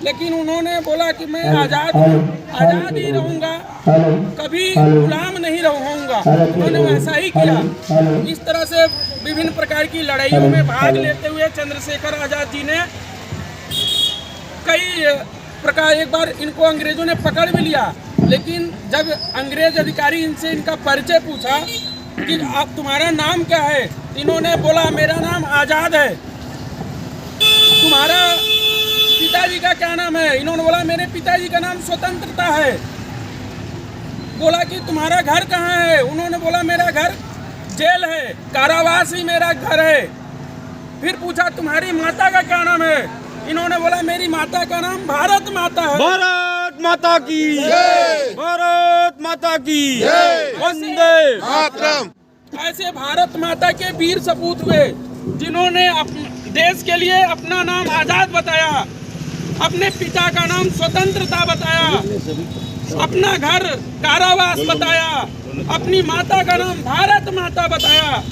लेकिन उन्होंने बोला कि मैं आज़ाद हूँ, आज़ाद ही रहूँगा, कभी गुलाम नहीं रहूँगा। उन्होंने वैसा ही किया। इस तरह से विभिन्न प्रकार की लड़ाइयों में भाग लेते हुए चंद्रशेखर आज़ाद जी ने कई प्रकार, एक बार इनको अंग्रेजों ने पकड़ भी लिया, लेकिन जब अंग्रेज अधिकारी इनसे इनका परिचय पूछा कि आप तुम्हारा नाम क्या है, इन्होंने बोला मेरा नाम आज़ाद है। तुम्हारा पिताजी का क्या नाम है? इन्होंने बोला मेरे पिताजी का नाम स्वतंत्रता है। बोला कि तुम्हारा घर कहाँ है? उन्होंने बोला मेरा घर जेल है, कारावास ही मेरा घर है। फिर पूछा तुम्हारी माता का क्या नाम है? इन्होंने बोला मेरी माता का नाम भारत माता है। भारत माता की जय, भारत माता की जय, वंदे मातरम। ऐसे भारत माता के वीर सपूत हुए जिन्होंने देश के लिए अपना नाम आजाद बताया, अपने पिता का नाम स्वतंत्रता बताया, अपना घर कारावास बताया, अपनी माता का नाम भारत माता बताया।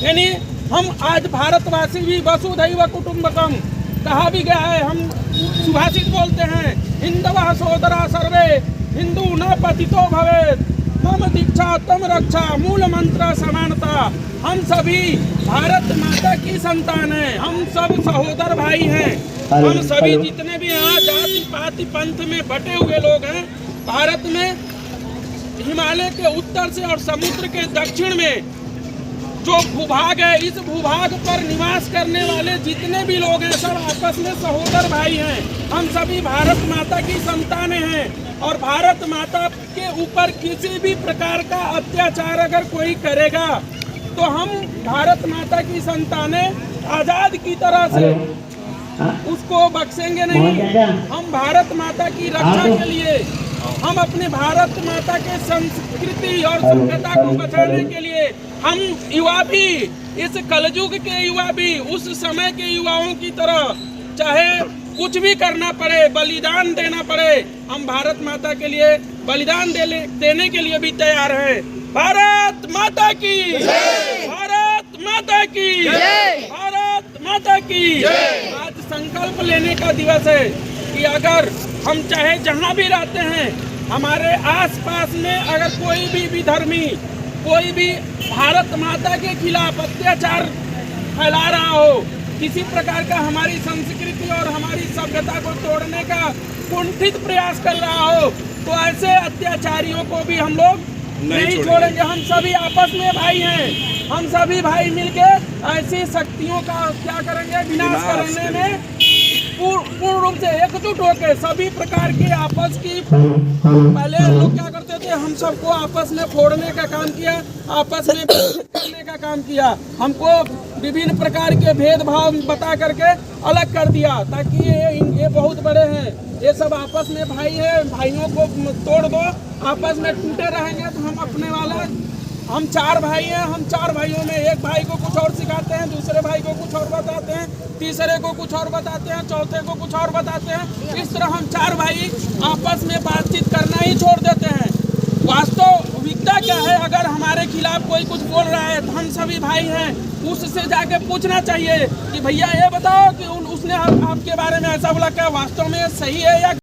यानी हम आज भारतवासी भी वसुधैव कुटुंबकम कहा भी गया है। हम सुभाषित बोलते हैं हिंदवः सोदरा सर्वे हिंदू न पतितो भवेत्, मम दीक्षा तम रक्षा, मूल मंत्र समानता। हम सभी भारत माता की संतान हैं, हम सब सहोदर भाई हैं। हम सभी जितने भी यहाँ जाति पाति पंथ में बटे हुए लोग हैं, भारत में हिमालय के उत्तर से और समुद्र के दक्षिण में जो भूभाग है, इस भूभाग पर निवास करने वाले जितने भी लोग हैं सब आपस में सहोदर भाई हैं। हम सभी भारत माता की संतानें हैं और भारत माता के ऊपर किसी भी प्रकार का अत्याचार अगर कोई करेगा तो हम भारत माता की संतानें आजाद की तरह से उसको बख्शेंगे नहीं। हम भारत माता की रक्षा के लिए, हम अपने भारत माता के संस्कृति और सभ्यता को बचाने के लिए हम युवा भी, इस कलयुग के युवा भी उस समय के युवाओं की तरह चाहे कुछ भी करना पड़े, बलिदान देना पड़े, हम भारत माता के लिए बलिदान देने के लिए भी तैयार हैं। भारत माता की जय, भारत माता की जय, भारत माता की जय। आज संकल्प लेने का दिवस है कि अगर हम चाहे जहाँ भी रहते हैं, हमारे आसपास में अगर कोई भी विधर्मी, कोई भी भारत माता के खिलाफ अत्याचार फैला रहा हो, किसी प्रकार का हमारी संस्कृति और हमारी सभ्यता को तोड़ने का कुंठित प्रयास कर रहा हो, तो ऐसे अत्याचारियों को भी हम लोग नहीं छोड़ेंगे। हम सभी आपस में भाई हैं, हम सभी भाई मिलके ऐसी शक्तियों का क्या करेंगे, विनाश करने में पूर्ण रूप से एकजुट होकर सभी प्रकार के आपस की, पहले लोग क्या करते थे, हम सबको आपस में फोड़ने का काम किया, आपस में करने का काम किया, हमको विभिन्न प्रकार के भेदभाव बता करके अलग कर दिया, ताकि ये बहुत बड़े हैं, ये सब आपस में भाई है, भाइयों को तोड़ दो, आपस में टूटे रहेंगे तो हम अपने वाला, हम चार भाई हैं, हम चार भाइयों में एक भाई को कुछ और सिखाते हैं, दूसरे भाई को कुछ और बताते हैं, तीसरे को कुछ और बताते हैं, चौथे को कुछ और बताते हैं। इस तरह हम चार भाई आपस में बातचीत करना ही छोड़ देते हैं। वास्तविकता क्या है, अगर हमारे खिलाफ कोई कुछ बोल रहा है तो हम सभी भाई हैं, उससे जाके पूछना चाहिए कि भैया ये बताओ कि उसने आपके बारे में ऐसा बोला, क्या वास्तव में सही है या